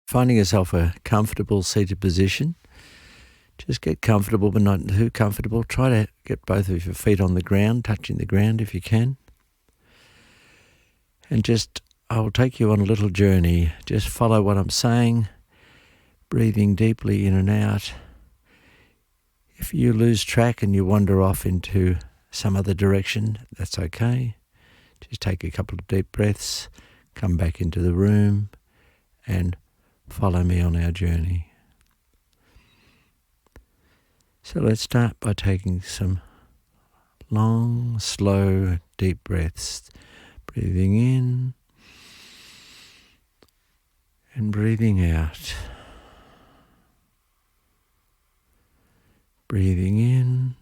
Finding yourself a comfortable seated position. Just get comfortable, but not too comfortable. Try to get both of your feet on the ground, touching the ground if you can. And I will take you on a little journey. Just follow what I'm saying, breathing deeply in and out. If you lose track and you wander off into some other direction, that's okay. Just take a couple of deep breaths, come back into the room, and follow me on our journey. So let's start by taking some long, slow, deep breaths. Breathing in and breathing out. Breathing in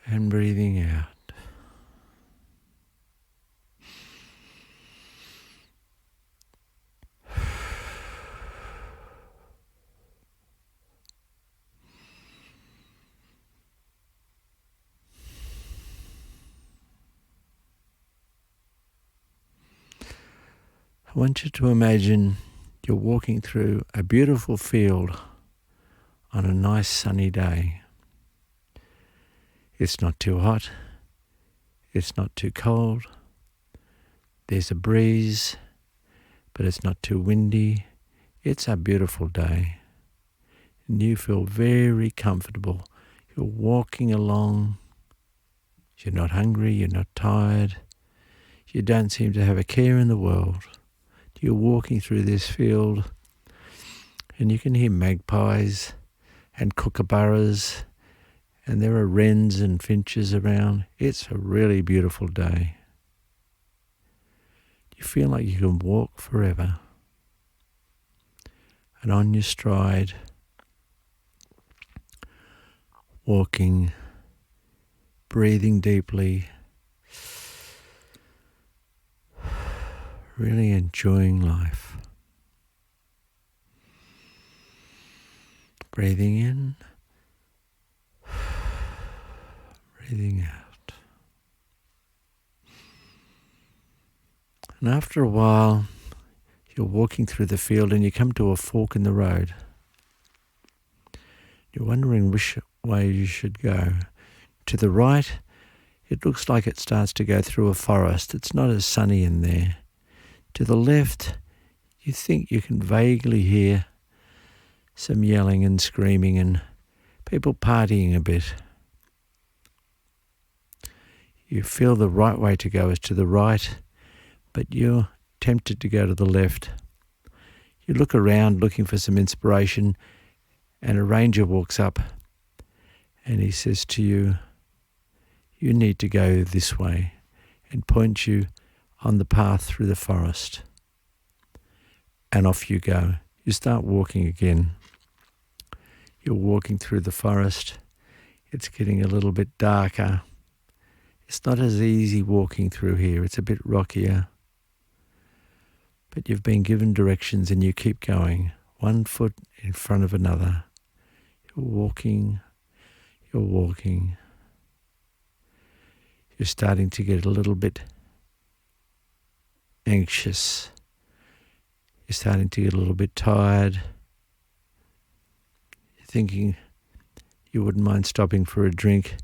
and breathing out. I want you to imagine you're walking through a beautiful field on a nice sunny day. It's not too hot. It's not too cold. There's a breeze, but it's not too windy. It's a beautiful day. And you feel very comfortable. You're walking along. You're not hungry. You're not tired. You don't seem to have a care in the world. You're walking through this field and you can hear magpies and kookaburras, and there are wrens and finches around. It's a really beautiful day. You feel like you can walk forever. And on your stride, walking, breathing deeply, really enjoying life. Breathing in, breathing out. And after a while, you're walking through the field and you come to a fork in the road. You're wondering which way you should go. To the right, it looks like it starts to go through a forest. It's not as sunny in there. To the left, you think you can vaguely hear some yelling and screaming and people partying a bit. You feel the right way to go is to the right, but you're tempted to go to the left. You look around looking for some inspiration, and a ranger walks up and he says to you, "You need to go this way," and points you on the path through the forest. And off you go. You start walking again. You're walking through the forest. It's getting a little bit darker. It's not as easy walking through here. It's a bit rockier. But you've been given directions and you keep going, one foot in front of another. You're walking. You're starting to get a little bit anxious. You're starting to get a little bit tired. You're thinking you wouldn't mind stopping for a drink.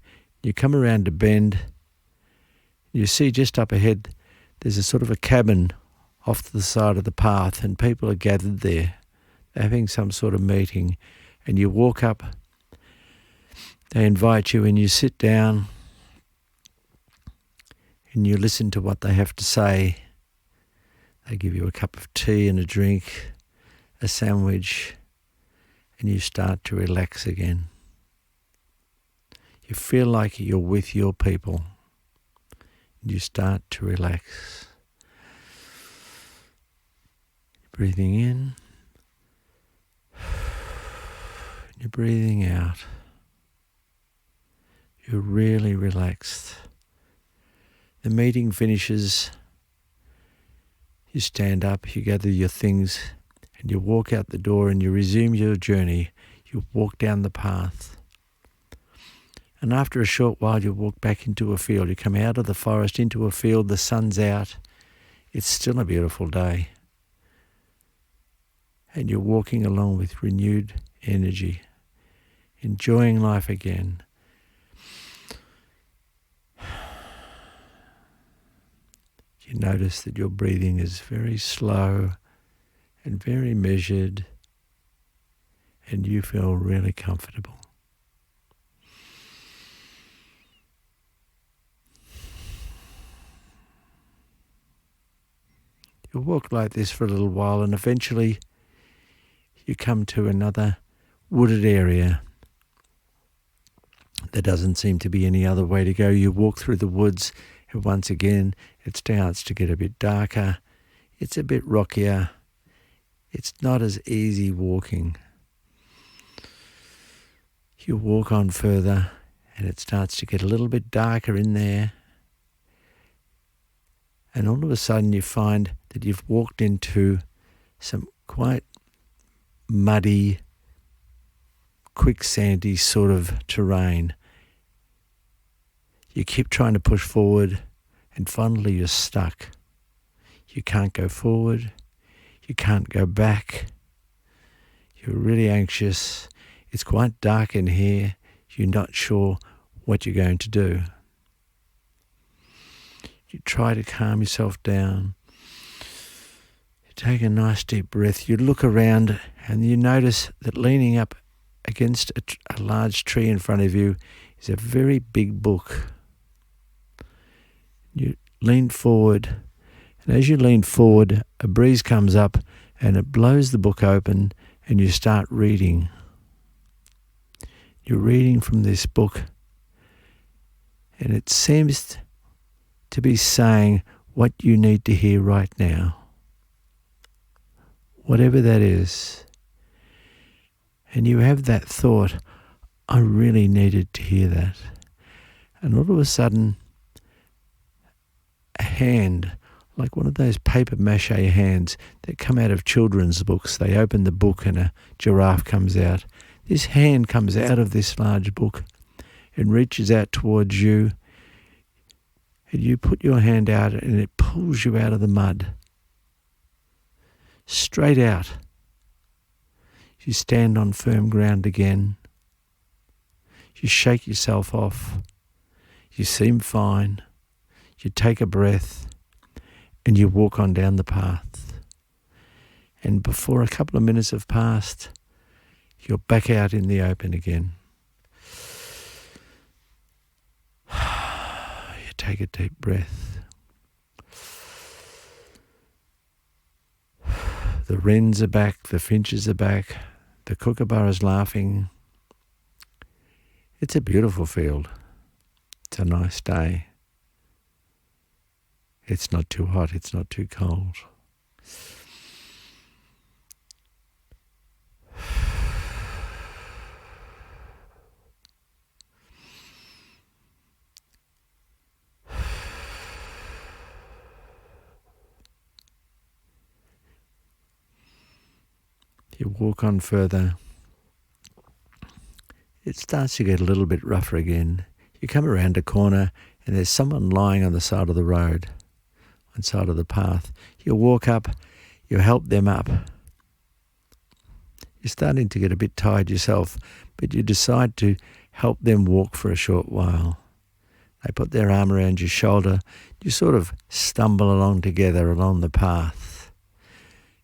You come around a bend. You see just up ahead there's a sort of a cabin off to the side of the path, and people are gathered there. They're having some sort of meeting, and you walk up. They invite you and you sit down and you listen to what they have to say. They give you a cup of tea and a drink, a sandwich, and you start to relax again. You feel like you're with your people. You start to relax. Breathing in, you're breathing out. You're really relaxed. The meeting finishes. You stand up, you gather your things, and you walk out the door and you resume your journey. You walk down the path. And after a short while, you walk back into a field. You come out of the forest into a field, the sun's out. It's still a beautiful day. And you're walking along with renewed energy, enjoying life again. You notice that your breathing is very slow and very measured, and you feel really comfortable. You walk like this for a little while, and eventually you come to another wooded area. There doesn't seem to be any other way to go. You walk through the woods, and once again it starts to get a bit darker. It's a bit rockier. It's not as easy walking. You walk on further, and it starts to get a little bit darker in there. And all of a sudden you find that you've walked into some quite muddy, quicksandy sort of terrain. You keep trying to push forward, and finally you're stuck. You can't go forward. You can't go back. You're really anxious. It's quite dark in here. You're not sure what you're going to do. You try to calm yourself down. You take a nice deep breath. You look around and you notice that leaning up against a large tree in front of you is a very big book. You lean forward, and as you lean forward, a breeze comes up and it blows the book open, and you start reading. You're reading from this book, and it seems to be saying what you need to hear right now, whatever that is. And you have that thought, I really needed to hear that. And all of a sudden, a hand, like one of those paper mache hands that come out of children's books, they open the book and a giraffe comes out. This hand comes out of this large book and reaches out towards you. And you put your hand out and it pulls you out of the mud. Straight out. You stand on firm ground again. You shake yourself off. You seem fine. You take a breath and you walk on down the path. And before a couple of minutes have passed, you're back out in the open again. You take a deep breath. The wrens are back, the finches are back, the kookaburra's laughing. It's a beautiful field. It's a nice day. It's not too hot, it's not too cold. You walk on further. It starts to get a little bit rougher again. You come around a corner and there's someone lying on the side of the road, on the side of the path. You walk up, you help them up. You're starting to get a bit tired yourself, but you decide to help them walk for a short while. They put their arm around your shoulder. You sort of stumble along together along the path.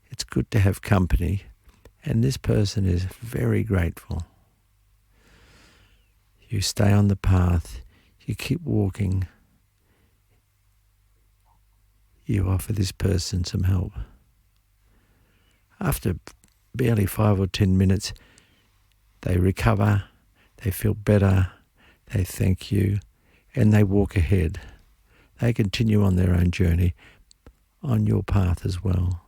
It's good to have company. And this person is very grateful. You stay on the path. You keep walking. You offer this person some help. After barely 5 or 10 minutes, they recover. They feel better. They thank you. And they walk ahead. They continue on their own journey on your path as well.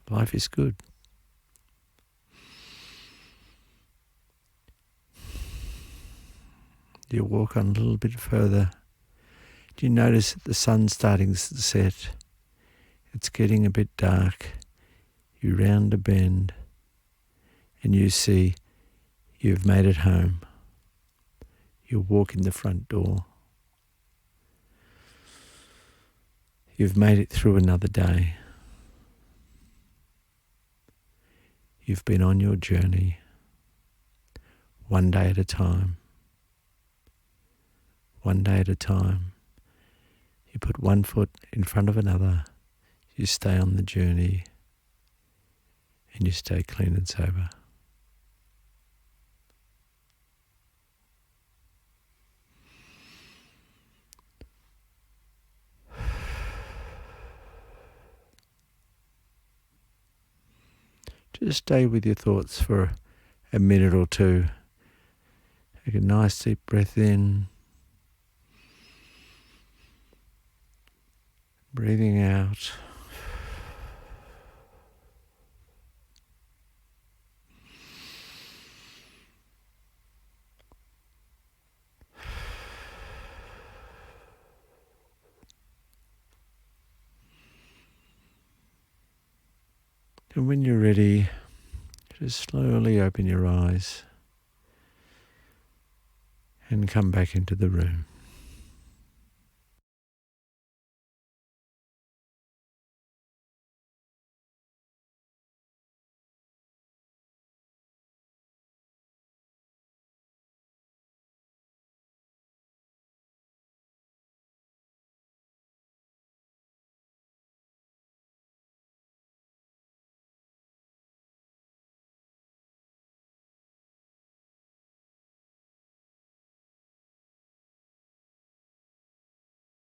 Life is good. You walk on a little bit further. Do you notice that the sun's starting to set? It's getting a bit dark. You round a bend and you see you've made it home. You walk in the front door. You've made it through another day. You've been on your journey, one day at a time. One day at a time. You put one foot in front of another. You stay on the journey, and you stay clean and sober. Just stay with your thoughts for a minute or two. Take a nice deep breath in. Breathing out. And when you're ready, just slowly open your eyes and come back into the room.